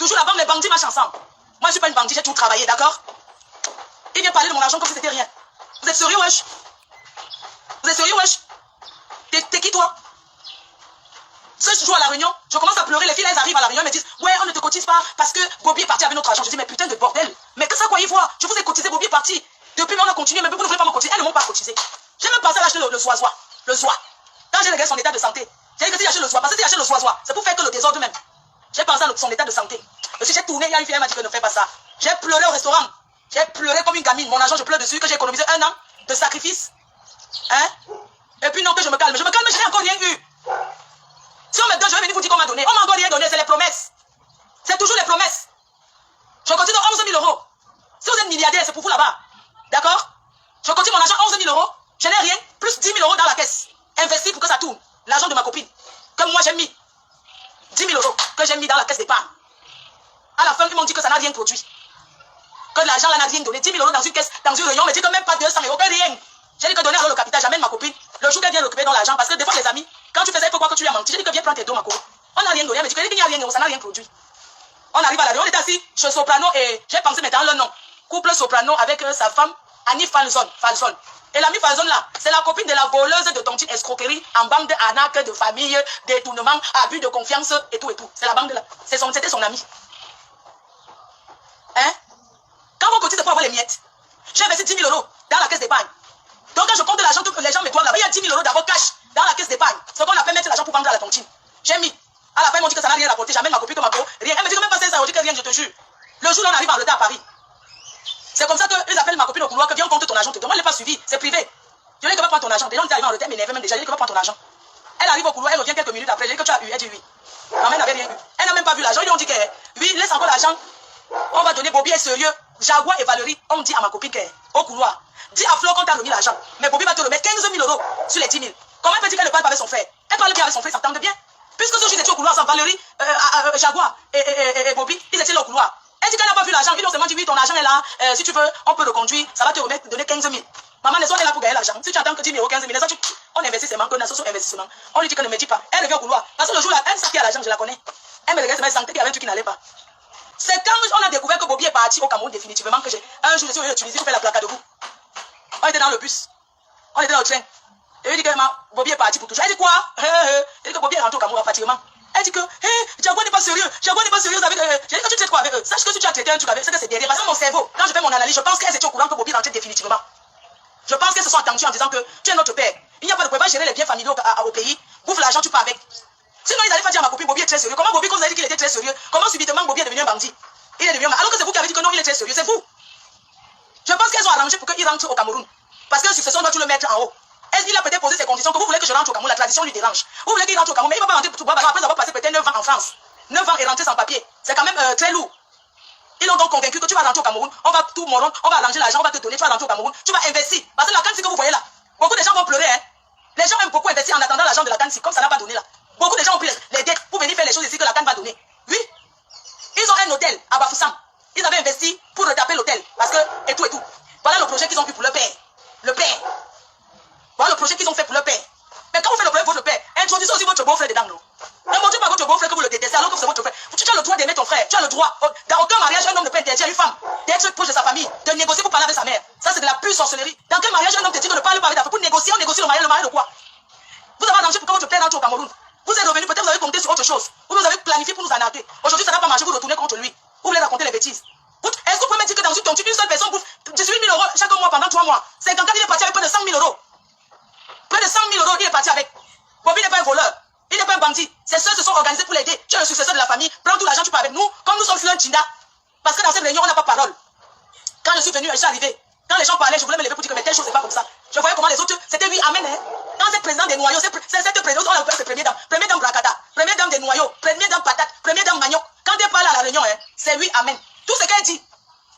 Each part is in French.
Toujours la banque, les bandits marchent ensemble. Moi, je ne suis pas une bandit, j'ai tout travaillé, d'accord? Il vient parler de mon argent comme si c'était rien. Vous êtes sérieux, wesh? Vous êtes sérieux, wesh? T'es qui, toi? Ce jour à la réunion, je commence à pleurer. Les filles, elles arrivent à la réunion, elles me disent, ouais, on ne te cotise pas parce que Bobby est parti avec notre argent. Je dis, mais putain de bordel. Mais que ça, quoi, y voir? Je vous ai cotisé, Bobby est parti. Depuis, on a continué, mais vous ne voulez pas me cotiser. Elles ne m'ont pas cotisé. J'ai même pensé à acheter le soie. Le soie. Quand j'ai regardé son état de santé, j'ai dit que si j'achète le soie, parce que si j'achète le soie, c'est pour faire que le désordre même. J'ai pensé à son état de santé. Parce que j'ai tourné, il y a une fille, elle m'a dit que ne fais pas ça. J'ai pleuré au restaurant. J'ai pleuré comme une gamine. Mon argent, je pleure dessus, que j'ai économisé 1 an de sacrifice. Hein? Et puis non, que je me calme. Je me calme, je n'ai encore rien eu. Si on me donne, je vais venir vous dire qu'on m'a donné. On m'a encore rien donné, c'est les promesses. C'est toujours les promesses. Je continue 11 000 euros. Si vous êtes milliardaire, c'est pour vous là-bas. D'accord? Je continue mon argent 11 000 euros. Je n'ai rien, plus 10 000 euros dans la caisse. Investi pour que ça tourne. L'argent de ma copine. Comme moi, j'ai mis 10 000 euros que j'ai mis dans la caisse d'épargne. À la fin, ils m'ont dit que ça n'a rien produit. Que l'argent là n'a rien donné. 10 000 euros dans une caisse, dans une réunion, on me dit que même pas 200 euros, que rien. J'ai dit que donner alors le capital, j'amène ma copine. Le jour qu'elle vient récupérer dans l'argent, parce que des fois, les amis, quand tu fais ça, il faut croire que tu lui as menti. J'ai dit que viens prendre tes dos, ma copine. On n'a rien donné, mais tu dis qu'il n'y a rien, ça n'a rien produit. On arrive à la réunion, on est assis chez Soprano et j'ai pensé maintenant le nom. Couple Soprano avec sa femme, Annie Falson. Et l'Annie Falson là, c'est la copine de la voleuse de tontine escroquerie en bande d'arnaque, de famille, détournement, abus de confiance et tout et tout. C'est la bande là. C'était son ami. Hein? Quand vous cotise pour avoir les miettes, j'ai investi 10 000 euros dans la caisse d'épargne. Donc quand je compte l'argent, les gens me doivent là-bas, il y a 10 000 euros d'abord cash dans la caisse d'épargne. Ce qu'on appelle mettre l'argent pour vendre à la tontine. J'ai mis. À la fin, ils m'ont dit que ça n'a rien rapporté. J'amène ma copine comme ma co. Rien. Elle me dit que même pas 500 euros, que rien, je te jure. Le jour où on arrive en retard à Paris. C'est comme ça qu'ils appellent ma copine au couloir que viens, on compte ton argent. Moi, elle n'est pas suivie. C'est privé. Je lui ai dit que va prendre ton argent. Déjà, on est arrivé en retard, mais même déjà. Je lui ai dit que va prendre ton argent. Elle arrive au couloir, elle revient quelques minutes après. Je lui ai dit que tu as eu. Elle dit oui. Non, mais elle n'avait rien eu. Elle n'a même pas vu l'argent. Ils lui ont dit que oui, laisse encore l'argent. On va donner Bobby est sérieux. Jaguar et Valérie ont dit à ma copine qu'au couloir, dis à Flo qu'on t'a remis l'argent. Mais Bobby va te remettre 15 000 euros sur les 10 000. Comment elle peut dire qu'elle ne parle pas avec son frère? Elle parle bien avec son frère, ils s'entendent bien. Puisque ce jour, ils étaient au couloir, sans Valérie, Jaguar et Bobby, ils étaient là au couloir. Elle dit qu'elle n'a pas vu l'argent. Ils lui ont seulement dit oui, ton argent est là. Si tu veux, on peut le conduire. Ça va te remettre, donner 15 000. Maman, les autres est là pour gagner l'argent. Si tu attends que 10 000 15 000, les autres, on investit seulement, que nous investissement. On lui dit qu'elle ne me dit pas. Elle revient au couloir. Parce que le jour là, elle sait qu'il y a l'argent, je la connais. Elle me regarde, elle sentait qu'il y avait un truc qui n'allait pas. C'est quand on a découvert que Bobby est parti au Cameroun définitivement que j'ai un jour, je suis utilisé pour faire la plaque de vous. On était dans le bus. On était dans le train. Et il dit que Bobby est parti pour toujours. Elle dit quoi? Elle dit que Bobby est rentré au Cameroun pratiquement. Elle dit que Jaguar n'est pas sérieux. Jaguar n'est pas sérieux avec eux. J'ai dit que tu sais quoi avec eux. Sache que si tu as traité un truc avec eux, c'est que c'est derrière. Parce que mon cerveau, quand je fais mon analyse, je pense qu'elles étaient au courant que Bobby rentrait définitivement. Je pense qu'elles se sont attendues en disant que tu es notre père. Il n'y a pas de problème, gérer les biens familiaux au pays. Bouffe l'argent, tu pars avec. Sinon, ils n'allaient pas dire à ma copine, Bobby est très sérieux. Comment Bobby, quand vous avez dit qu'il était très sérieux, comment subitement Bobby est devenu un bandit? Il est devenu un bandit. Alors que c'est vous qui avez dit que non, il est très sérieux. C'est vous. Je pense qu'elles ont arrangé pour qu'il rentre au Cameroun. Parce que le successeur doit tout le mettre en haut. Il a peut-être posé ses conditions que vous voulez que je rentre au Cameroun. La tradition lui dérange. Vous voulez qu'il rentre au Cameroun, mais il ne va pas rentrer pour tout après avoir passé peut-être 9 ans en France. 9 ans et rentrer sans papier. C'est quand même très lourd. Ils l'ont donc convaincu que tu vas rentrer au Cameroun. On va tout mordre, on va arranger l'argent, on va te donner, tu vas rentrer au Cameroun. Tu vas investir. Parce que la canne que vous voyez là, beaucoup de gens vont pleurer. Hein. Les gens aiment beaucoup investir en attendant l'argent de la canne comme ça n'a pas donné là. Beaucoup de gens ont pris les dettes pour venir faire les choses ici que la canne va donner. Oui. Ils ont un hôtel à Bafoussam. Ils avaient investi pour retaper l'hôtel. Parce que, et tout. Voilà le projet qu'ils ont eu pour le père. Le père. Voilà le projet qu'ils ont fait pour le père. Mais quand vous faites le projet pour votre père, introduisez aussi votre beau-frère dedans, non? Ne montrez pas votre beau-frère que vous le détestez alors que c'est votre frère. Tu as le droit d'aimer ton frère. Tu as le droit. Dans aucun mariage, un homme ne peut interdire à une femme d'être proche de sa famille, de négocier pour parler avec sa mère. Ça, c'est de la pure sorcellerie. Dans quel mariage, un homme te dit de ne parle pas avec ta femme pour négocier? On négocie le mariage de quoi? Vous avez arrangé pour que votre père rentre au Cameroun. Vous êtes revenu, peut-être vous avez compté sur autre chose. Vous avez planifié pour nous arnaquer. Aujourd'hui, ça n'a pas marché, vous retournez contre lui. Vous voulez raconter les bêtises. Est-ce que vous pouvez me dire que dans une tontine, une seule personne bouffe 18 000 euros chaque mois pendant 3 mois? C'est quand il est parti avec près de 100 000 euros. Près de 100 000 euros, il est parti avec. Bobby n'est pas un voleur. Il n'est pas un bandit. Ses soeurs se sont organisées pour l'aider. Tu es le successeur de la famille. Prends tout l'argent, tu pars avec nous. Comme nous sommes sur un Tinda. Parce que dans cette réunion, on n'a pas parole. Quand je suis venu, je suis arrivé. Quand les gens parlaient, je voulais me lever pour dire que mais telle chose, c'est pas comme ça. Je voyais comment les autres, c'était oui, amen. Hein. Quand cette présidente des noyaux, cette présidente, on l'appelle c'est première dame. Première dame Bracata. Première dame des noyaux. Première dame patate. Première dame manioc. Quand elle parle à la réunion, hein, c'est oui, amen. Tout ce qu'elle dit.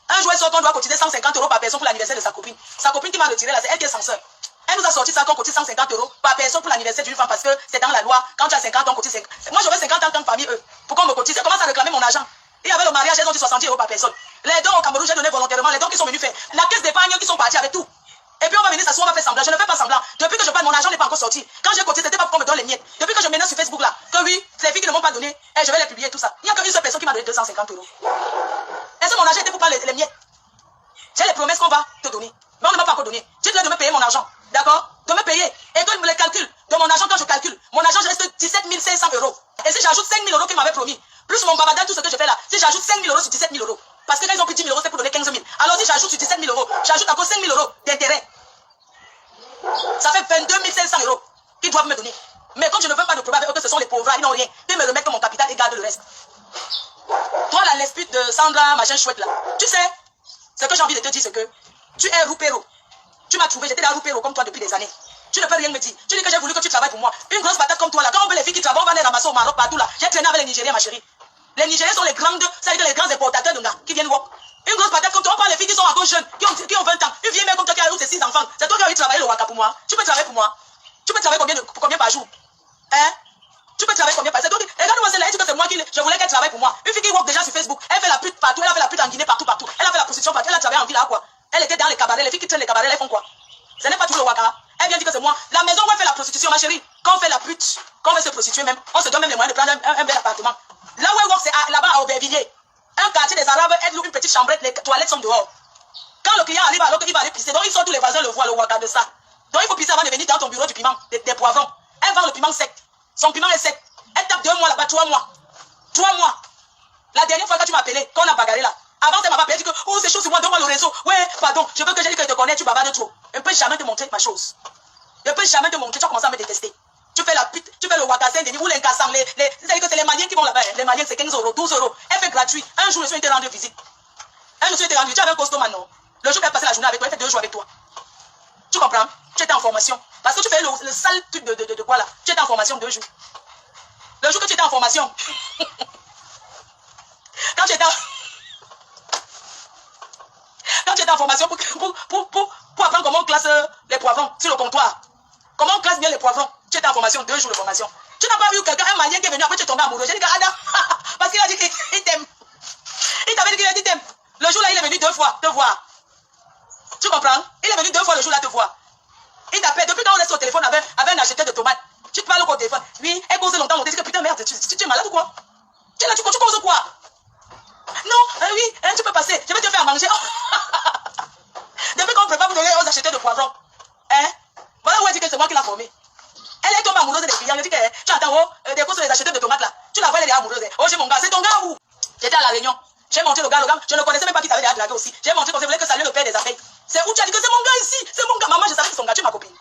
Un joueur sort qu'on doit cotiser 150 euros par personne pour l'anniversaire de sa copine. Sa copine qui m'a retiré là, c'est elle qui est censeur. Elle nous a sorti ça qu'on cotise 150 euros par personne pour l'anniversaire d'une femme parce que c'est dans la loi. Quand tu as 50 ans, on cotise 50. Moi, j'aurais 50 ans en tant que famille, eux. Pourquoi on me cotise? Elle commence à réclamer mon argent. Et avec le mariage, elles ont dit 60 euros par personne. Les dons au Cameroun, j'ai donné volontairement. Les dons qui sont venus faire. La caisse d'épargne qui sont partis avec tout. Et puis on va venir s'asseoir, on va faire semblant. Je ne fais pas semblant. Depuis que je parle, mon argent n'est pas encore sorti. Quand j'ai cotisé, c'était pas pour qu'on me donne les miettes. Depuis que je mène sur Facebook là, que oui, les filles qui ne m'ont pas donné, et je vais les publier, tout ça. Il n'y a qu'une seule personne qui m'a donné 250 €. Est-ce que mon argent était pour pas les miettes? J'ai les promesses qu'on va te donner. Mais on ne m'a pas encore donné. Tu dois de me payer mon argent. D'accord? De me payer. Et que je me les calcule. De mon argent, quand je calcule, mon argent, je reste 17 500 €. Et si j'ajoute 5 000 € qu'il m'avait promis, plus mon babada, tout ce que je fais là, si j'ajoute 5 000 € sur 17 000 €, parce que quand ils ont pris 10 000 €, c'est pour donner 15 000. Alors si j'ajoute sur 17 000 €, j'ajoute encore 5 000 € d'intérêt. Ça fait 22 500 € qu'ils doivent me donner. Mais comme je ne veux pas de problème avec eux, que ce sont les pauvres, ils n'ont rien. Ils me remettent mon capital et gardent le reste. Toi, la lespute de Sandra, machin chouette là, tu sais, ce que j'ai envie de te dire, c'est que tu es roupéro. Tu m'as trouvé, j'étais dans roupéro comme toi depuis des années. Tu ne peux rien me dire. Tu dis que j'ai voulu que tu travailles pour moi. Une grosse patate comme toi là, quand on veut les filles qui travaillent, on va les ramasser au Maroc partout là. J'ai traîné avec les Nigériens, ma chérie. Les Nigériens sont les grandes, c'est-à-dire les grands importateurs de gars qui viennent voir. Une grosse patate comme toi, on parle les filles qui sont encore jeunes, qui ont 20 ans. Une vieille mère comme toi qui a eu ses 6 enfants. C'est toi qui as eu travailler le Waka pour moi. Tu peux travailler pour moi. Tu peux travailler combien par jour? Hein? Tu peux travailler combien par jour? Regarde-moi celle-là, elle dit que c'est moi qui. Je voulais qu'elle travaille pour moi. Une fille qui walk déjà sur Facebook. Elle fait la pute partout. Elle a fait la pute en Guinée partout. Elle a fait la prostitution partout. Elle a travaillé en ville à quoi? Elle était dans les cabarets. Les filles qui traînent les cabarets, elles font quoi? Ce n'est pas tout le Waka. Elle vient dire que c'est moi. La maison où elle fait la prostitution, ma chérie. Quand on fait la pute, quand on veut se prostituer même, on se donne même les moyens de prendre un bel appartement. Là où elle walk, c'est là-bas à Aubervilliers. Un quartier des Arabes, elle loue une petite chambrette, les toilettes sont dehors. Quand le client arrive alors qu'il va aller pisser, donc il sort tous les voisins le voient, le Waka de ça. Donc il faut pisser avant de venir dans ton bureau du piment, des poivrons. Elle vend le piment sec. Son piment est sec. Elle tape 2 mois là-bas, 3 mois. 3 mois. La dernière fois que tu m'as appelé, quand on a bagarré là, avant elle m'a appelé, elle dit que oh c'est chaud sur moi, donne-moi le réseau. Ouais, pardon, je veux que j'ai dit que je te connais, tu bavardes trop. Je ne peux jamais te montrer ma chose. Je ne peux jamais te montrer, tu vas commencer à me détester. Tu fais la pute, tu fais le Waka Saint-Denis ou les Kassam, c'est-à-dire que c'est les Maliens qui vont là-bas. Les Maliens c'est 15 €, 12 €. Elle fait gratuit. Un jour, je suis été rendu visite. Un jour, je suis été rendu. Tu avais un costaud maintenant. Le jour qu'elle passé la journée avec toi, elle fait 2 jours avec toi. Tu comprends? Tu étais en formation. Parce que tu fais le sale truc de quoi là? Tu étais en formation 2 jours. Le jour que tu étais en formation, quand tu étais en formation pour apprendre comment on classe les poivrons sur le comptoir, comment on classe bien les poivrons, tu étais en formation 2 jours de formation. Tu n'as pas vu quelqu'un, un Malien qui est venu, après tu es tombé amoureux. J'ai dit que Ada, parce qu'il a dit qu'il t'aime. Il t'avait dit qu'il a dit t'aime. Le jour là, il est venu 2 fois te voir. Tu comprends? Il est venu 2 fois le jour là te voir. Il t'appelle, depuis quand on est au téléphone avec un acheteur de tomates. Tu te parles au téléphone. Oui, elle cause longtemps, on te dit que putain merde, tu es malade ou quoi? Tu es là, tu causes quoi? Non, oui, hein, tu peux passer, je vais te faire manger. Depuis qu'on prépare pour donner aux acheteurs de poivrons. Hein? Voilà où elle dit que c'est moi qui l'a formée. Elle est tombée amoureuse des clients. Elle dit que tu attends, oh, des courses sur les acheteurs de tomates là. Tu la vois, elle est amoureuse. Oh, j'ai mon gars, c'est ton gars où? J'étais à la réunion. J'ai montré le gars, je ne connaissais même pas qui t'avait dragué aussi. J'ai montré comme je voulais que ça lui le père des abeilles. C'est où tu as dit que c'est mon gars ici, c'est mon gars. Maman, je savais que son gars, tu es ma copine.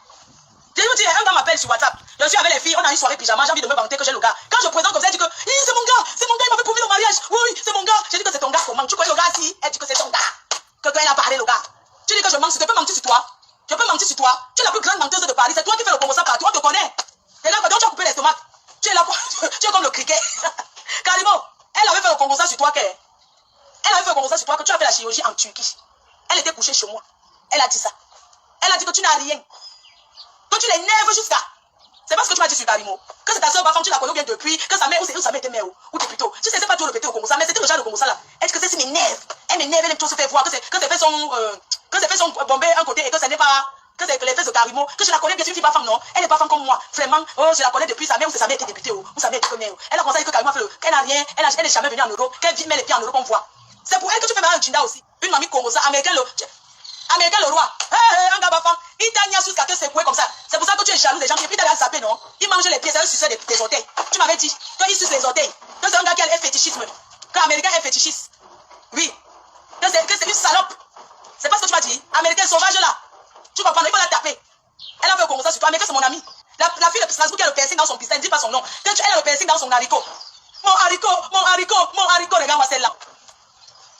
J'ai dit, un gars m'appelle sur WhatsApp. Je suis avec les filles, on a une soirée pyjama, j'ai envie de me vanter que j'ai le gars. Quand je présente comme ça, elle dit que c'est mon gars, il m'avait prouvé le mariage. Oui, c'est mon gars. J'ai dit que c'est ton gars, comment? Tu connais le gars si? Elle dit que c'est ton gars. Que quand elle a parlé, le gars. Tu dis que je mens, je peux mentir sur toi. Je peux mentir sur toi. Tu es la plus grande menteuse de Paris. C'est toi qui fais le Congo ça partout. On te connaît. Et là, donc tu as coupé l'estomac. Tu es là, tu es comme le criquet. Carrément, elle avait fait le Congo ça sur toi. Elle avait fait le Congo ça sur toi que tu as fait la chirurgie en Turquie. Elle était couchée chez moi. Elle a dit ça. Elle a dit que tu n'as rien. Que tu l'énerves jusqu'à. C'est parce que tu m'as dit sur Karimo. Que c'est ta soeur, femme, tu la connais bien depuis. Que sa mère, où sa mère était mère ou t'es plutôt. Tu sais, c'est pas tout répéter au Congo ça, mais c'était le genre de Congo ça là. Est-ce que c'est m'énerve? Elle m'énerve, elle aime tout se faire voir. Que c'est fait son bombé un côté et que ce n'est pas. Que c'est les fesses de Karimo. Que je la connais bien, c'est une fille pas femme, non? Elle n'est pas femme comme moi. Vraiment, oh, je la connais depuis sa mère ou sa mère était députée ou sa mère était mère. Elle a commencé à dire que Karimo a fait le. Elle n'a rien, elle n'est jamais venue en Europe. Qu'elle vit, met les pieds en Europe, on voit. C'est pour elle que tu fais mal un Jinda aussi. Une mamie Congo ça, américain le roi. Un gars bafan. Il t'a niasse jusqu'à te secouer comme ça. C'est pour ça que tu es jaloux des gens. Et puis t'as sapé, non? Il mange les pieds, c'est un succès des orteils. Tu m'avais dit qu'il suce les orteils. Que c'est un gars qui a un fétichisme. Que l'américain est fétichiste. Oui. Que c'est une salope. C'est pas ce que tu m'as dit. Américain sauvage là. Tu comprends? Il faut la taper. Elle a fait comme ça sur toi. Américain, c'est mon ami. La fille de Strasbourg qui a le piercing dans son piston, elle ne dit pas son nom. Elle a le piercing dans son haricot. Mon haricot, regarde-moi celle-là.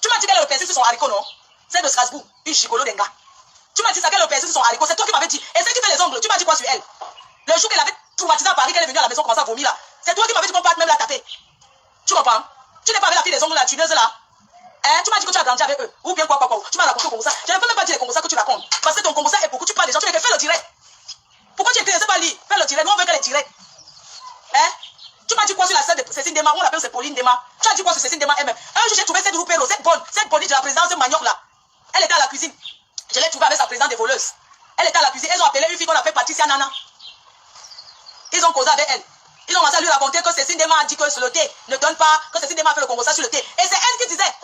Tu m'as dit qu'elle a le piercing sur son haricot, non? C'est de Strasbourg, une chigolo d'un gars. Tu m'as dit ça qu'elle a le piercing sur son haricot. C'est toi qui m'avais dit. Et celle qui fait les ongles, tu m'as dit quoi sur elle? Le jour qu'elle avait traumatisé à Paris, qu'elle est venue à la maison commencer à vomir là. C'est toi qui m'avais dit qu'on parte même la taper. Tu comprends? Tu n'es pas avec la fille des ongles, la tuneuse là. Hein? Tu m'as dit que tu as grandi avec eux. Ou bien quoi. Tu m'as raconté comme ça. Je ne peux même pas dire les comme ça que tu racontes. Parce que ton comme ça est beaucoup. Tu parles des gens, tu les fais le direct. Pourquoi tu écris? C'est pas lire. Fais le direct. Nous on veut qu'elle est direct. Hein? Tu m'as dit quoi sur la scène de Cécile Dema? On l'appelle Pauline Dema. Tu as dit quoi sur Cécile Dema elle-même? Un jour j'ai trouvé cette roupéro, cette bonne de la présidence de Manioc là. Elle était à la cuisine. Je l'ai trouvée avec sa présidente des voleuses. Elle était à la cuisine. Ils ont appelé une fille qu'on appelle Patricia Nana. Ils ont causé avec elle. Ils ont commencé à lui raconter que Cécile Dema a dit que sur le thé ne donne pas, que Cécile Dema a fait le Congo ça sur le thé. Et c'est elle qui disait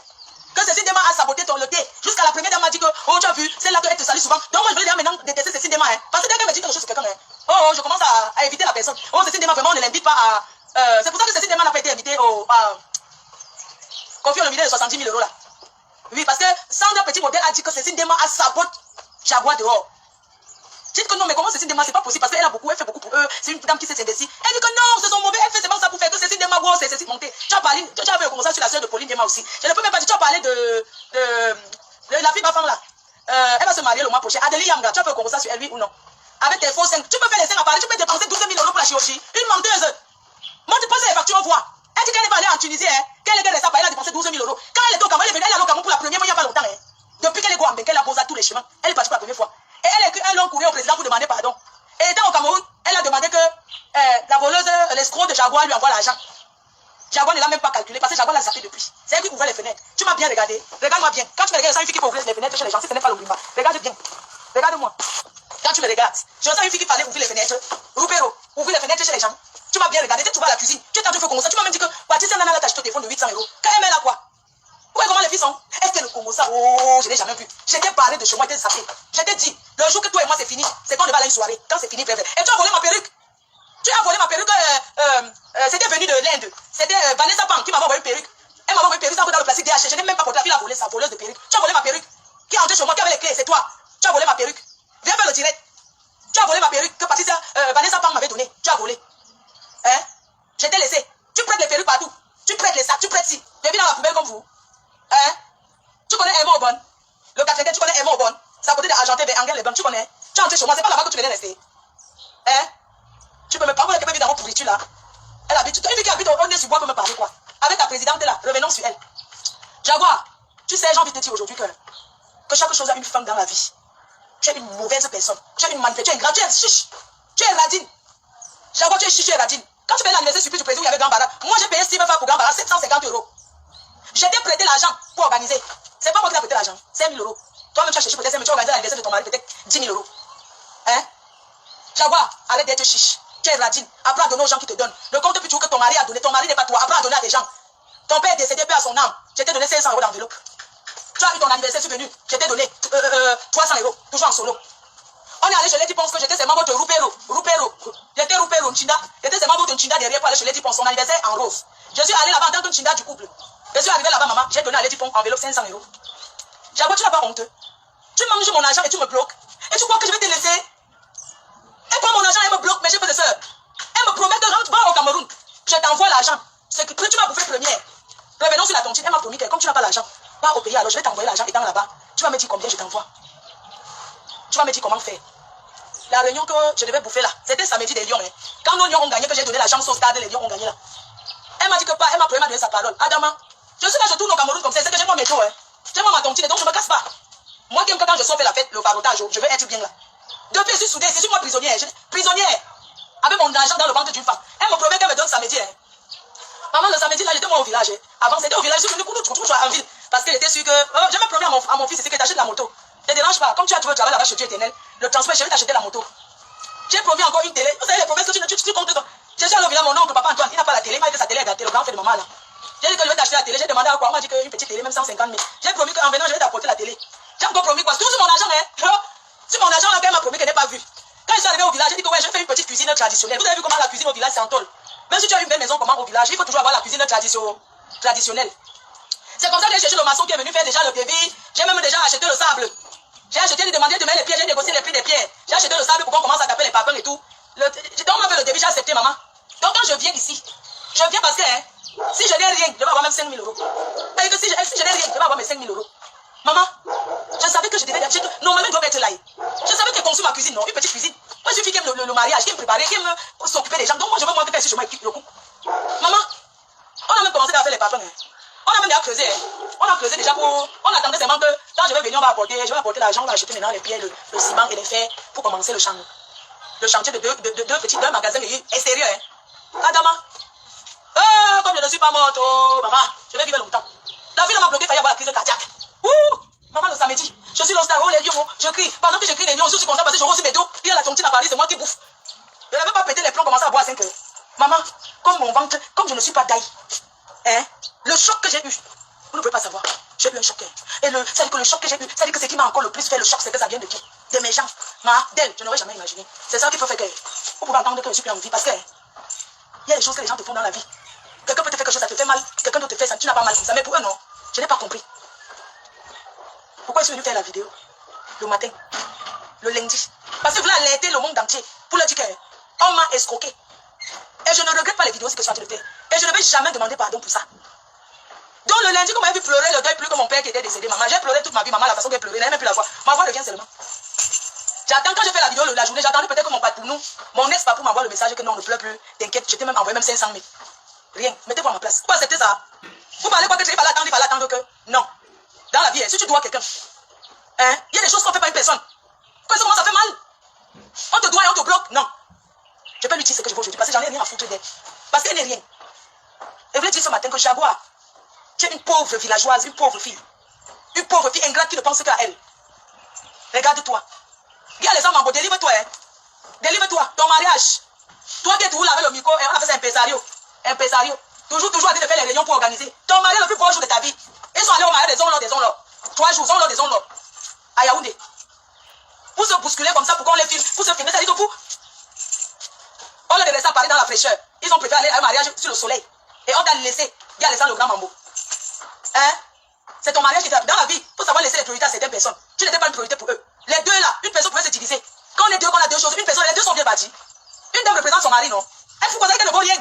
que Cécile Dema a saboté le thé. Jusqu'à la première dame m'a dit que, oh, tu as vu, c'est là qu'elle te salue souvent. Donc moi je voulais dire maintenant détester Cécile Dema. Hein. Parce que dès qu'elle me dit quelque chose sur quelqu'un, hein, oh, je commence à éviter la personne. Oh, Cécile Dema, vraiment, on ne l'invite pas à. C'est pour ça que Cécile Dema n'a pas été invitée au. Confier le millier de 70 000 € là. Oui, parce que Sandra Petit Modèle a dit que Cécile Dema a saboté Jaguar dehors. Dites que non, mais comment Cécile Dema, c'est pas possible parce qu'elle a beaucoup, elle fait beaucoup pour eux. C'est une dame qui s'est investie. Elle dit que non, c'est son mauvais, elle fait seulement ça pour faire que Cécile Dema, wow, c'est Cécile montée. Tu as parlé, tu as fait commencer sur la soeur de Pauline Dema aussi. Je ne peux même pas dire, tu as parlé de la fille femme là. Elle va se marier le mois prochain. Adélie Yamga, tu as fait commencer sur elle, oui ou non? Avec tes faux seins, tu peux faire les seins à Paris, tu peux dépenser 12 000 € pour la chirurgie. Une menteuse. Moi, tu poses les factures, on voit. Elle dit qu'elle est pas allée en Tunisie, hein. Qu'elle est restée à Paris, elle a dépensé 12 000 €. Quand elle était au Cameroun, elle est allée au Cameroun pour la première fois il n'y a pas longtemps, hein. Depuis qu'elle est Guambé, qu'elle a posé à tous les chemins, elle est partie pour la première fois. Et elle a écrit un long courrier au président pour demander pardon. Et étant au Cameroun, elle a demandé que la voleuse, l'escroc de Jaguar lui envoie l'argent. Jaguar ne l'a même pas calculé parce que Jaguar l'a zappé depuis. C'est elle qui ouvrait les fenêtres. Tu m'as bien regardé. Regarde-moi bien. Quand tu me regardes, je sens une fille qui peut ouvrir les fenêtres chez les gens. Si ce n'est pas l'Olimba. Regarde bien. Regarde-moi. Quand tu me regardes, je sens une fille qui fallait ouvrir les fenêtres. Roupero, ouvrir les fenêtres chez les gens. Tu m'as bien regardé. Tu vas à la cuisine. Tu es en train de faire comme ça. Tu m'as même dit que Patricia Nana t'a acheté au téléphone de 800 €. Quand elle met là quoi? Ouais, comment les filles sont? Est-ce que le Congo ça? Oh, je n'ai jamais vu. J'étais parlé de chez moi, j'étais zappé. J'étais dit, le jour que toi et moi c'est fini, c'est qu'on ne va aller à une soirée. Quand c'est fini, bref. Et tu as volé ma perruque. Tu as volé ma perruque. C'était venu de l'Inde. C'était Vanessa Pang qui m'avait envoyé une perruque. Elle m'avait envoyé une perruque dans le plastique DH. Je n'ai même pas porté la fille à voler sa voleuse de perruque. Tu as volé ma perruque. Qui est entrée chez moi, qui avait les clés, c'est toi. Tu as volé ma perruque. Viens faire le direct. Tu as volé ma perruque que Patricia, Vanessa Pang m'avait donnée. Tu as volé. Hein? Je t'ai laissé. Tu prêtes les perruques partout. Tu prêtes les sacs, tu prêtes si. Je vis dans la poubelle comme vous. Hein? Tu connais Emma Aubonne? Le café, tu connais Emma Aubonne? C'est à côté d'Argenté, Angèle les Bains, tu connais? Tu es entré chez moi, c'est pas là-bas que tu venais rester. Hein? Tu peux me parler avec dans votre pourriture là. Elle habite, une fille qui habite au nez sur bois peut me parler quoi? Avec ta présidente là, revenons sur elle. Jaguar, tu sais, j'ai envie de te dire aujourd'hui que chaque chose a une fin dans la vie. Tu es une mauvaise personne. Tu es une manipulée, tu es une grande, tu es chiche. Tu es radine. Jaguar, tu es chiche, tu es radine. Quand tu fais l'anniversaire surprise du président, il y avait Gambara. Moi, j'ai payé Steven Fa pour Gambara 750 €. J'ai été prêté l'argent pour organiser. C'est pas moi qui ai prêté l'argent. 5 000 €. Toi-même, tu as cherché peut-être 5 000 €. Tu as organisé l'anniversaire de ton mari, peut-être 10 000 €. Hein? Jaguar, arrête d'être chiche. Tu es radine. Apprends à donner aux gens qui te donnent. Ne compte plus tout que ton mari a donné. Ton mari n'est pas toi. Apprends à donner à des gens. Ton père est décédé, paix à son âme. Je t'ai donné 500 € d'enveloppe. Tu as eu ton anniversaire survenu. Je t'ai donné 300 €. Toujours en solo. On est allé chez Lady Ponce que j'étais seulement votre Roupero. J'étais Roupero Nchinda. J'étais seulement votre Nchinda derrière pour aller chez Lady Ponce. Son anniversaire en rose. Je suis allé là-bas en tant que Nchinda du couple. Je suis arrivé là-bas, maman. J'ai donné à Lady Ponce enveloppe 500 €. Jaguar, tu n'as pas honte. Tu manges mon argent et tu me bloques. Et tu crois que je vais te laisser? Elle prend mon argent et elle me bloque, mes chefs de soeur. Elle me promet que quand tu vas au Cameroun, je t'envoie l'argent. Ce que tu vas bouffer première. Revenons sur la tontine. Elle m'a promis que comme tu n'as pas l'argent, va au pays, alors je vais t'envoyer l'argent étant là-bas. Tu vas me dire combien je t'envoie. Tu vas me dire comment faire. La réunion que je devais bouffer là, c'était samedi des Lions. Hein. Quand nos Lions ont gagné, que j'ai donné la chance au stade, les Lions ont gagné là. Elle m'a dit que pas, elle m'a donné sa parole. Adama, je suis là, je tourne au Cameroun comme ça, c'est que j'ai mon métro. Hein. J'ai moi ma tontine, donc je ne me casse pas. Moi qui aime que quand je sors faire la fête, le parotage, je veux être bien là. Depuis, je suis soudée, c'est sur moi prisonnière. Prisonnière, avec mon argent dans le ventre d'une femme. Elle me promet qu'elle me donne samedi. Hein. Maman, le samedi là, j'étais moi au village. Hein. Avant, c'était au village, je suis venu en ville. Parce que j'étais sûr que. J'avais promis à mon fils ici que t'achètes la moto. Ne te dérange pas. Comme tu as trouvé le travail là-bas chez Dieu éternel, le transport, je vais t'acheter la moto. J'ai promis encore une télé. Vous savez les promesses que tu comptes. Je suis allé au village, mon oncle, papa Antoine, il n'a pas la télé. Il m'a dit que sa télé est gâtée, le grand frère de maman là. J'ai dit que je vais t'acheter la télé. J'ai demandé à quoi? On m'a dit qu'une petite télé, même 150 000. J'ai promis qu'en venant, je vais t'apporter la télé. J'ai encore promis quoi? C'est toujours mon argent, hein. C'est mon argent là qu'elle m'a promis qu'elle n'est pas vue. Quand je suis arrivé au village, j'ai dit que ouais, je fais une petite cuisine traditionnelle. Vous avez vu comment la cuisine au village s'entole? Même si tu as une belle maison comment au village, il faut toujours avoir la cuisine traditionnelle. C'est comme ça que j'ai cherché le maçon qui est venu faire déjà le devis. J'ai même déjà acheté le sable. J'ai acheté, il demandait de mettre les pierres, j'ai négocié les prix des pierres. J'ai acheté le sable pour qu'on commence à taper les papins et tout. Donc on m'a fait le devis, j'ai accepté maman. Donc quand je viens ici, je viens parce que si je n'ai rien, je vais avoir même 5 000 €. Et que si je n'ai rien, je vais avoir mes 5 000 €. Maman, je savais que je devais acheter. Normalement, je dois être là. Je savais que conçu ma cuisine, non? Une petite cuisine. Moi, je suis fille qui aime le mariage, qui aime préparer, qui aime s'occuper des gens. Donc moi, je veux moi faire chez moi le coup. Maman, on a même commencé à faire les papins. Hein. On a même déjà creusé. Hein. On a creusé déjà pour. On attendait seulement que quand je vais venir, je vais apporter l'argent, on va acheter maintenant les pierres, le ciment et les fers pour commencer le chantier. Le chantier de deux magasins extérieurs. Hein. Adama. Comme je ne suis pas morte, oh, maman, je vais vivre longtemps. La ville m'a bloqué, il fallait avoir la crise cardiaque. Ouh, maman, le samedi, je suis l'ostar, oh, les lions, je crie. Pendant que je crie les lions, je suis content parce que je reçois mes dos. Il y a la tontine à Paris, c'est moi qui bouffe. Je n'avais pas pété les plombs, commencer à boire à 5 heures. Maman, comme mon ventre, comme je ne suis pas d'ail, hein, le choc que j'ai eu, vous ne pouvez pas savoir. J'ai eu un choc. Et c'est que le choc que j'ai eu, c'est que ce qui m'a encore le plus fait le choc, c'est que ça vient de qui? De mes gens. D'elle, je n'aurais jamais imaginé. C'est ça qui peut faire que vous pouvez entendre que je suis plus en vie. Parce que il y a des choses que les gens te font dans la vie. Quelqu'un peut te faire quelque chose, ça te fait mal. Quelqu'un d'autre te fait ça, tu n'as pas mal comme ça. Mais pour eux, non. Je n'ai pas compris. Pourquoi je suis venu faire la vidéo le matin, le lundi? Parce que vous voulez alerter le monde entier pour leur dire qu'on m'a escroqué. Et je ne regrette pas les vidéos que je suis en train de faire. Et je ne vais jamais demander pardon pour ça. Donc le lundi, quand on m'a vu pleurer, le deuil plus que mon père qui était décédé. Maman, j'ai pleuré toute ma vie. Maman, la façon qu'elle pleurait, elle n'aime même plus la voix. Ma voix revient seulement. J'attends quand je fais la vidéo la journée, j'attendais peut-être que mon patron, mon ex-papou m'envoie le message que non, on ne pleure plus. T'inquiète, je t'ai même envoyé même 500 000. Rien, mettez-vous à ma place. Vous acceptez ça? Vous parlez quoi que tu vas l'attendre, il va l'attendre que non. Dans la vie, si tu dois quelqu'un, hein, il y a des choses qu'on ne fait pas à une personne. Quand ça fait mal, on te doit et on te bloque. Non. Je peux lui dire ce que je veux aujourd'hui parce que j'en ai rien à foutre d'elle. Parce qu'elle n'est rien. Et je voulais dire ce matin que Jaguar, tu es une pauvre villageoise, une pauvre fille ingrate qui ne pense qu'à elle. Regarde-toi. Il y a les hommes en beau, délivre-toi. Hein. Délivre-toi. Ton mariage. Toi qui es toujours là avec le micro, on a fait ça impresario. Toujours à dire de faire les réunions pour organiser. Ton mariage le plus beau jour de ta vie. Ils sont allés au mariage des ondes. 3 jours, des ondes. À Yaoundé. Pour se bousculer comme ça, pour qu'on les filme, pour se filmer, ça dit que vous. On les laisse à Paris dans la fraîcheur. Ils ont préféré aller à un mariage sur le soleil. Et on t'a laissé. Il y a laissé le grand mambo. Hein? C'est ton mariage qui t'a. Dans la vie, il faut savoir laisser les priorités à certaines personnes. Tu n'étais pas une priorité pour eux. Les deux là, une personne pouvait se diviser. Quand on est deux, qu'on a deux choses, une personne, les deux sont bien bâtis. Une dame représente son mari, non? Elle vous conseille qu'elle ne vaut rien.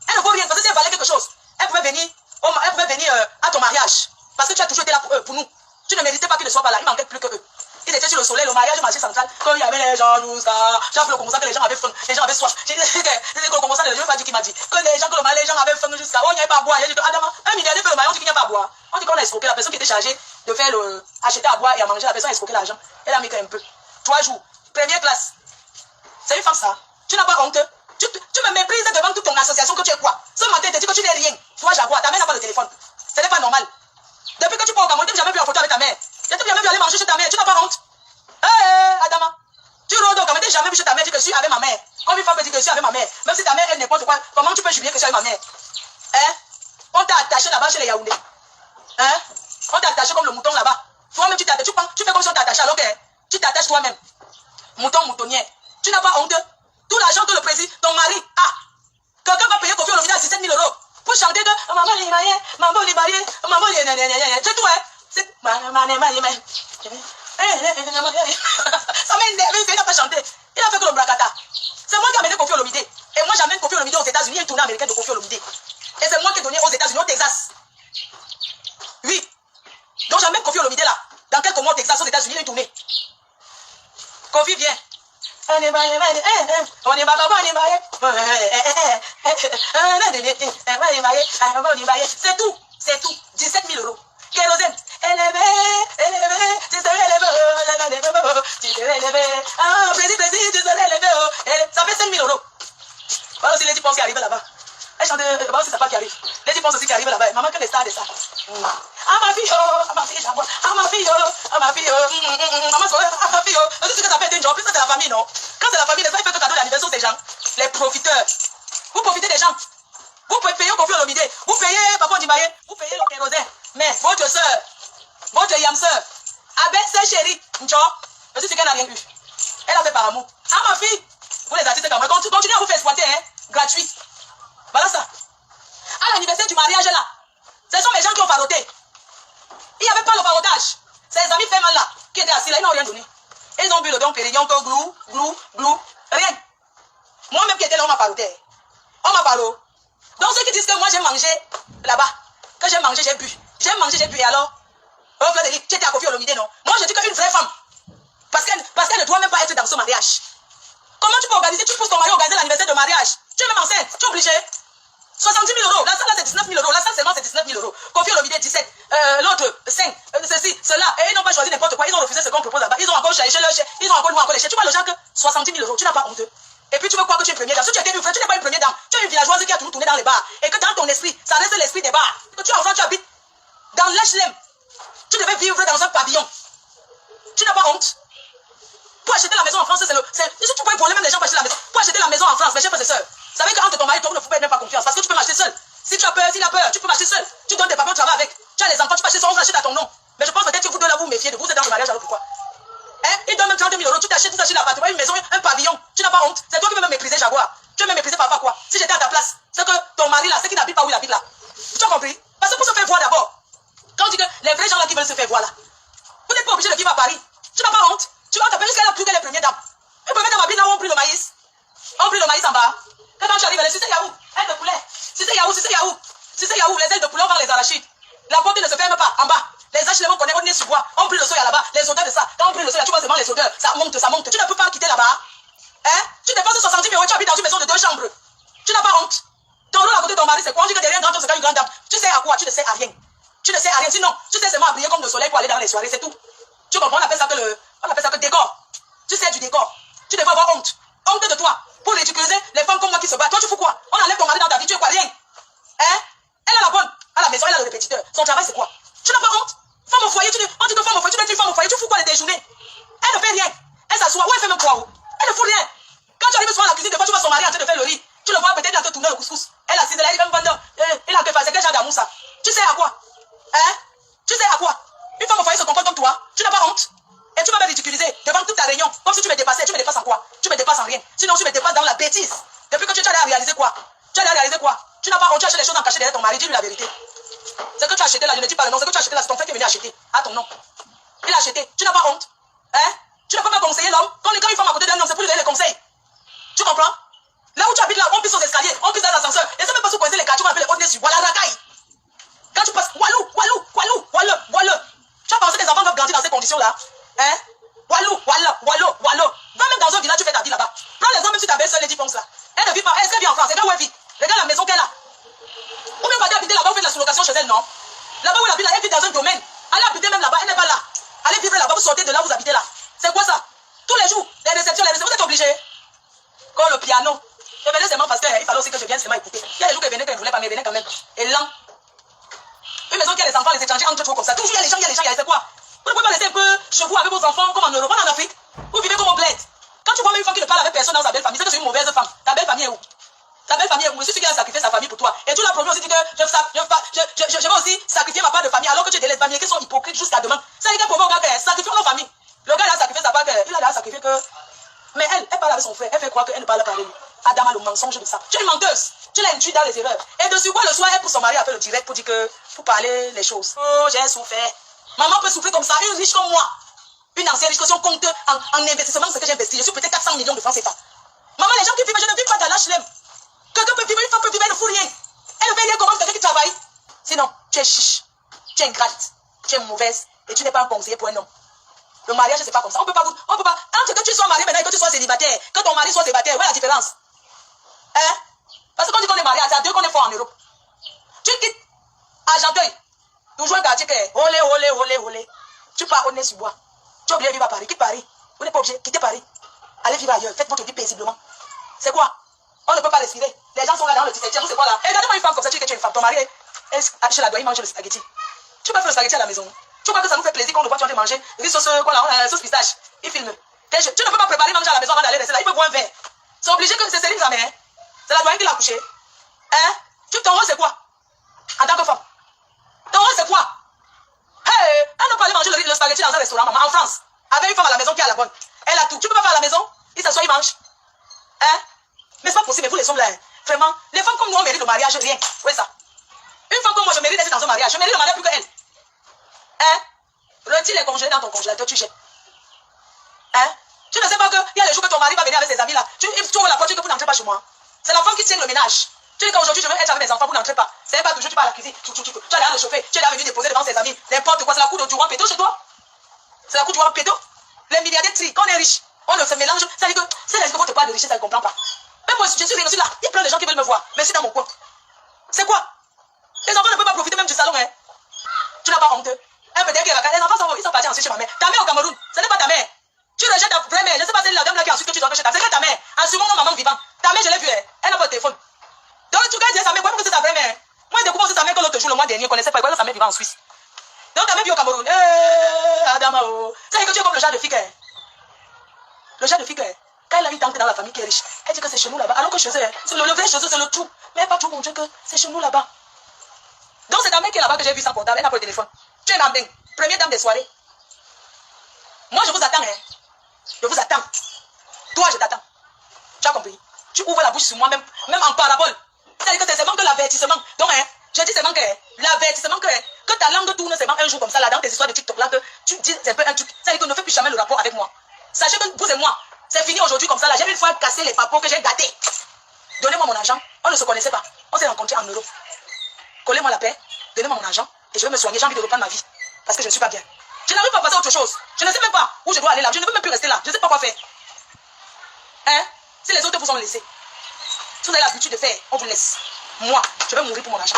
Elle ne vaut rien. Parce que si elle valait quelque chose, elle pouvait venir à ton mariage. Parce que tu as toujours été là pour eux, pour nous. Tu ne méritais pas qu'ils ne soient pas là. Il manquait plus que eux. Ils étaient sur le soleil, le mariage, le marché central. Quand il y avait les gens, tout ça. J'ai appris le commençant que les gens avaient faim. Les gens avaient soif. J'ai dit que le commençant, je ne vais pas dire qui m'a dit. Que les gens avaient faim jusqu'à. Oh, il n'y avait pas à boire. J'ai dit que Adama, un milliardaire fait le mariage, on dit qu'il n'y a pas à boire. On dit qu'on a escroqué la personne qui était chargée de faire acheter à boire et à manger. La personne a escroqué l'argent. Elle a mis un peu. 3 jours. Première classe. C'est une femme ça. Tu n'as pas honte. Tu me méprises devant toute ton association que tu es quoi. Ce matin, tu te dis que tu n'es rien. Toi, Jaguar, ta mère n'a pas de téléphone. Ce n'est pas normal. Depuis que tu pars au Cameroun, tu n'as jamais vu en photo avec ta mère. Tu n'as jamais vu aller manger chez ta mère. Tu n'as pas honte. Adama. Tu rôdes au Cameroun, tu n'as jamais vu chez ta mère. Tu dis que je suis avec ma mère. Comme une femme peut dire que je suis avec ma mère. Même si ta mère est n'importe quoi. Comment tu peux jubiler que je suis avec ma mère? Hein? On t'a attaché là-bas chez les Yaoundé. Hein? On t'a attaché comme le mouton là-bas. Toi-même, tu fais comme si on t'attachait alors que tu t'attaches toi-même. Moutonnier. Tu n'as pas honte. Tout l'argent, tout le président, ton mari. Ah! Quelqu'un va payer Kofi Olomide à 17 000 € pour chanter que maman est mariée, maman est mariée, maman est mariée. C'est tout, hein? C'est maman est mariée. Ça m'a énervé, il n'a pas chanté. Il a fait que le bracata. C'est moi qui ai amené Kofi Olomide. Et moi, j'amène Kofi Olomide aux États-Unis. Il y a une tournée américaine de Kofi Olomide. Et c'est moi qui ai donné aux États-Unis, au Texas. Oui. Donc, j'amène Kofi Olomide là. Dans quelques mois au Texas, aux États-Unis, il y a une tournée. Kofi vient. On est marié. C'est tout. 17 000 €. Kérosène. Ça fait 5 000 €. Voilà aussi les dipenses qui arrivent là-bas. Elle chante, voilà aussi sa part qui arrive. Les dipenses aussi qui arrivent là-bas. Maman, que les stars de ça. Ah ma fille, Jaguar. Ah ma fille. Maman, ma fille. C'est ce que ça fait d'un job. Plus ça c'est la famille, non? Quand c'est la famille, les gens ils font que cadeau d'anniversaire aux gens. Les profiteurs. Vous profitez des gens. Vous pouvez payer au Kofi Olomide. Vous payez Papa Ndibaye. Vous payez le kérosène. Mais votre soeur, votre yam soeur, avec sa chérie, Ncho, je sais qu'elle n'a rien eu. Elle a fait par amour. Ah ma fille, vous les artistes comme moi, continuez à vous faire exploiter, hein, gratuit. Voilà ça. À l'anniversaire du mariage là, ce sont les gens qui ont faroté. Il n'y avait pas le farotage. C'est les amis femmes là, qui étaient assis là, ils n'ont rien donné. Ils ont bu le don pérignon, glou, rien. Moi-même qui étais là, on m'a faroté. On m'a faroté. Donc ceux qui disent que moi j'ai mangé là-bas, que j'ai mangé, j'ai bu. J'ai mangé, j'ai bu, et alors tu étais à Kofi Olomide, non? Moi je dis qu'une vraie femme, parce qu'elle ne doit même pas être dans ce mariage. Comment tu peux organiser, tu pousses ton mari à organiser l'anniversaire de mariage? Tu es même enceinte, tu es obligé. 70 000 €, la salle là c'est 19 000 €, la salle seulement c'est 19 000 €. Kofi Olomide 17, l'autre 5, ceci, cela, et ils n'ont pas choisi n'importe quoi, ils ont refusé ce qu'on propose là-bas, ils ont encore cherché leur chèque, ils ont encore nous encore les chèques. Tu vois le genre que 70 000 €, tu n'as pas honte. Et puis tu veux croire que tu es une première dame. Si tu étais une frère, tu n'es pas une première dame. Tu es une villageoise qui a toujours tourné dans les bars. Et que dans ton esprit, ça reste l'esprit des bars. Que tu es enfant, tu habites dans l'HLM. Tu devais vivre dans un pavillon. Tu n'as pas honte. Pour acheter la maison en France, si tu peux voler même les gens pour acheter la maison. Pour acheter la maison en France, mes chers frères et sœurs. Vous savez qu'entre ton mari et toi, vous ne pouvez même pas confiance. Parce que tu peux m'acheter seul. Si tu as peur, s'il a peur, tu peux m'acheter seul. Tu donnes tes papiers au travail avec. Tu as les enfants, tu peux acheter ça, on achète à ton nom. Mais je pense peut-être que vous deux là, vous vous méfiez de vous. Vous êtes dans le mariage, alors pourquoi? Hein? Il donne même 30 000 euros. Tu t'achètes l'appartement, une maison, un pavillon. Tu n'as pas honte. C'est toi qui veux me mépriser, Jaguar. Tu veux me mépriser par rapport à quoi? Si j'étais à ta place, c'est que ton mari là, c'est qu'il n'habite pas où il habite là. Tu as compris? Parce que pour se faire voir d'abord, quand on dit que les vrais gens là qui veulent se faire voir là, vous n'êtes pas obligé de vivre à Paris. Tu n'as pas honte. Tu vas t'appeler jusqu'à la plus que les premières dames. Les premières dames habitent là où on prie le maïs. On prie le maïs en bas. Quand tu arrives, les sucés Yahoo, ailes de poulet. Sucés Yahoo, sucés Yahoo. Sucés Yahoo, les ailes de poulet, on vend les arachides. La porte ne se ferme pas en bas. Les HLM, on connaît, on est sur bois. On prie le soya là-bas. Les odeurs de ça. Quand on prie le soya, tu vois seulement les odeurs. Ça monte, ça monte. Tu ne peux pas quitter là-bas. Hein? Tu dépenses 70 000 euros, tu habites dans une maison de 2 chambres. Tu n'as pas honte. Ton rôle à côté de ton mari, c'est quoi? On dit que derrière un grand homme, c'est une grande dame. Tu sais à quoi? Tu ne sais à rien. Tu ne sais à rien. Sinon, tu sais seulement à briller comme le soleil pour aller dans les soirées, c'est tout. Tu comprends? On appelle ça que décor. Tu sais du décor. Tu devrais avoir honte. Honte de toi. Pour ridiculiser les femmes comme moi qui se battent. Toi, tu fous quoi? On enlève ton mari dans ta vie, tu es quoi? Rien. Hein? Elle est la bonne. À la maison, elle a le répétiteur. Son travail, c'est quoi? Tu n'as pas honte? Femme au foyer, on dit que femme au foyer, tu dois être une femme au foyer, tu fous quoi les déjeuners? Elle ne fait rien. Elle s'assoit. Ou elle fait même quoi? Elle ne fout rien. Quand tu arrives souvent à la cuisine, des fois, tu vois son mari en train de faire le riz. Tu le vois peut-être en train de tourner le couscous. Elle assise là, elle dit même vendeur. Il a que faire, c'est quel genre d'amour ça? Tu sais à quoi? Hein? Tu sais à quoi? Une femme au foyer se comporte comme toi. Tu n'as pas honte? Et tu vas me ridiculiser devant toute ta réunion. Comme si tu me dépassais. Tu me dépasses en quoi? Tu me dépasses en rien. Sinon, tu me dépasses dans la bêtise. Depuis que tu es allé à réaliser quoi? Tu es allé à réaliser quoi? Tu n'as pas honte. Tu achètes les choses en cachet derrière ton mari. Dis-lui la vérité. C'est que tu as acheté là. Je ne dis pas le nom. C'est que tu as acheté là. C'est ton frère qui est venu acheter. À ton nom. Il a acheté. Tu n'as pas honte. Hein? Tu ne peux pas conseiller l'homme. Quand une femme à côté d'un homme, c'est pour lui donner les conseils. Tu comprends? Là où tu habites là, on pisse aux escaliers. On pisse dans l'ascenseur. Et ça même pas se poser les quartiers. On appelle les hautes sur. Voilà, racaille. Quand tu passes. Walou. Tu as pensé que les enfants doivent grandir dans ces conditions-là? Hein? Walou. Va même dans un village, tu fais ta vie là-bas. Prends les hommes, même si ta belle-sœur les 10 ponces là. Elle ne vit pas. Est-ce qu'elle vit en France? Regarde où elle vit. Regarde la maison qu'elle a. Ou même pas habiter là-bas, vous faites la sous-location chez elle, non? Là-bas où elle habite là, elle vit dans un domaine. Allez habiter même là-bas, elle n'est pas là. Allez vivre là-bas, vous sortez de là, vous habitez là. C'est quoi ça? Tous les jours, les réceptions, vous êtes obligés. Comme le piano. Je venais seulement parce qu'il fallait aussi que je vienne seulement écouter. Il y a des jours qu'elle venait, qu'elle ne voulait pas, mais elle venait quand même. Et lent. Une maison qui a les enfants, les étrangers entrent trop comme ça. Toujours il y a les gens, c'est quoi? Vous ne pouvez pas laisser un peu chez vous avec vos enfants comme en Europe, en Afrique. Vous vivez comme au bled. Quand tu vois même une femme qui ne parle avec personne dans sa belle famille, c'est que c'est une mauvaise femme. Ta belle famille est où? Ta belle famille est où? Je suis celui qui a sacrifié sa famille pour toi. Et tu l'as promis aussi, dit que je vais aussi sacrifier ma part de famille alors que tu es des lesbiennes qui sont hypocrites jusqu'à demain. C'est lui qui a promis au gars que sacrifions nos familles. Le gars il a sacrifié sa part, il a sacrifié que. Mais elle parle avec son frère, elle fait croire qu'elle ne parle pas de lui. Adama, le mensonge de ça. Tu es une menteuse. Tu l'as induit dans les erreurs. Et dessus quoi le soir, elle pour son mari a fait le direct pour dire que. Pour parler les choses. Oh, j'ai souffert. Maman peut souffrir comme ça, une riche comme moi. Une ancienne riche que si on compte en investissement, c'est que j'ai investi. Je suis peut-être 400 millions de francs CFA. Maman, les gens qui vivent, je ne vis pas dans l'HLM. Quelqu'un peut vivre, une femme peut vivre, elle ne fout rien. Elle fait rien comment quelqu'un qui travaille. Sinon, tu es chiche. Tu es ingrate. Tu es mauvaise. Et tu n'es pas un conseiller pour un homme. Le mariage, c'est pas comme ça. On peut pas. Entre que tu sois marié maintenant et que tu sois célibataire, que ton mari soit célibataire, où est la différence? Hein? Parce que quand on dit qu'on est marié, c'est à deux qu'on est fort en Europe. Tu quittes Argenteuil. Nous jouons un quartier qui est olé. Tu pars au nez sur bois. Tu es obligé de vivre à Paris. Quitte Paris. Vous n'êtes pas obligé. Quittez Paris. Allez vivre ailleurs. Faites votre vie paisiblement. C'est quoi? On ne peut pas respirer. Les gens sont là dans le 17e. C'est quoi là? Et regardez-moi une femme comme ça. Tu dis que tu es une femme. Ton mari, chez la doigt, il mange le spaghetti. Tu peux faire le spaghetti à la maison. Tu crois que ça nous fait plaisir quand on le voit, tu vas te manger riz sauce, quoi là, sauce pistache. Il filme. Tu ne peux pas préparer manger à la maison avant d'aller rester là. Il peut boire un verre. C'est obligé que c'est Céline Zamé. C'est la doyenne qui l'a couché. Hein? Ton rôle, c'est quoi? En tant que femme. Ton rôle, c'est quoi? Hey, elle ne peut aller manger le spaghetti dans un restaurant, maman, en France. Avec une femme à la maison qui a la bonne. Elle a tout. Tu peux pas faire à la maison? Il s'assoit, il mange. Hein? Mais c'est pas possible, vous les hommes là. Vraiment, les femmes comme nous, on mérite le mariage, rien. Oui, ça. Une femme comme moi, je mérite d'être dans un mariage. Je mérite le mariage plus que elle. Hein? Retire les congelés dans ton congélateur, tu jettes. Hein? Tu ne sais pas qu'il y a les jours que ton mari va venir avec ses amis là. Tu ouvres la porte, tu dis que vous n'entrez pas chez moi. C'est la femme qui tient le ménage. Tu dis qu'aujourd'hui je veux être avec mes enfants, vous n'entrez pas. C'est pas toujours tu pars à la cuisine. Tu as l'air de chauffer. Tu es là venu déposer devant ses amis. N'importe quoi, c'est la cour de Durand Péto chez toi. C'est la cour de Durand Péto. Les milliardaires trient. Quand on est riche, on ne se mélange. Ça veut dire que c'est les gens qui te parlent de richesse, ça ne comprend pas. Même moi, je suis là. Il y a plein de gens qui veulent me voir. Mais c'est dans mon coin. C'est quoi? Les enfants ne peuvent pas profiter même du salon. Hein? Tu n'as pas honte. Un peu derrière, les enfants ils sont partis ensuite chez ma mère. Ta mère au Cameroun, ce n'est pas ta mère. Tu rejettes ta vraie mère. Je ne sais pas si c'est la dame là qui ensuite que tu dois chez ta mère. C'est ta mère. En ce moment, maman vivant. Ta mère, je l'ai vue. Elle n'a pas de téléphone. Donc tu vas dire sa mère, pourquoi c'est ta vraie mère? Moi, je découvre aussi sa mère que l'autre jour, le mois dernier, je ne connaissais pas. Sa mère vivait en Suisse. Donc ta mère vit au Cameroun. Adama, c'est que tu es comme le genre de fille. Le genre de fille que, quand elle a une tante dans la famille qui est riche, elle dit que c'est chez nous là-bas. Alors que chez eux, c'est le vrai chez eux, c'est le tout. Mais elle pas tout mon Dieu que c'est chez nous là-bas. Donc c'est ta mère qui est là-bas que j'ai vu sans portable, elle n'a pas le téléphone. Tu es ma mère, première dame des soirées. Moi je vous attends, hein. Je vous attends. Toi je t'attends. Tu as compris? Tu ouvres la bouche sur moi, même en parabole. C'est-à-dire que c'est seulement que l'avertissement. Donc, hein, je dis seulement que l'avertissement que ta langue tourne seulement un jour comme ça, là, dans tes histoires de TikTok, là, que tu dis un peu un truc. C'est-à-dire que ne fais plus jamais le rapport avec moi. Sachez que vous et moi, c'est fini aujourd'hui comme ça, là. J'ai une fois cassé les papos que j'ai gâtés. Donnez-moi mon argent. On ne se connaissait pas. On s'est rencontrés en Europe. Collez-moi la paix. Donnez-moi mon argent. Et je vais me soigner. J'ai envie de reprendre ma vie. Parce que je ne suis pas bien. Je n'arrive pas à passer à autre chose. Je ne sais même pas où je dois aller là. Je ne veux même plus rester là. Je ne sais pas quoi faire. Hein? Si les autres vous ont laissé. Si vous avez l'habitude de faire, on vous laisse. Moi, je vais mourir pour mon argent.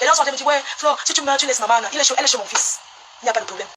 Et là, on me dit, ouais, Flo, si tu meurs, tu laisses maman. Elle est chez mon fils. Il n'y a pas de problème.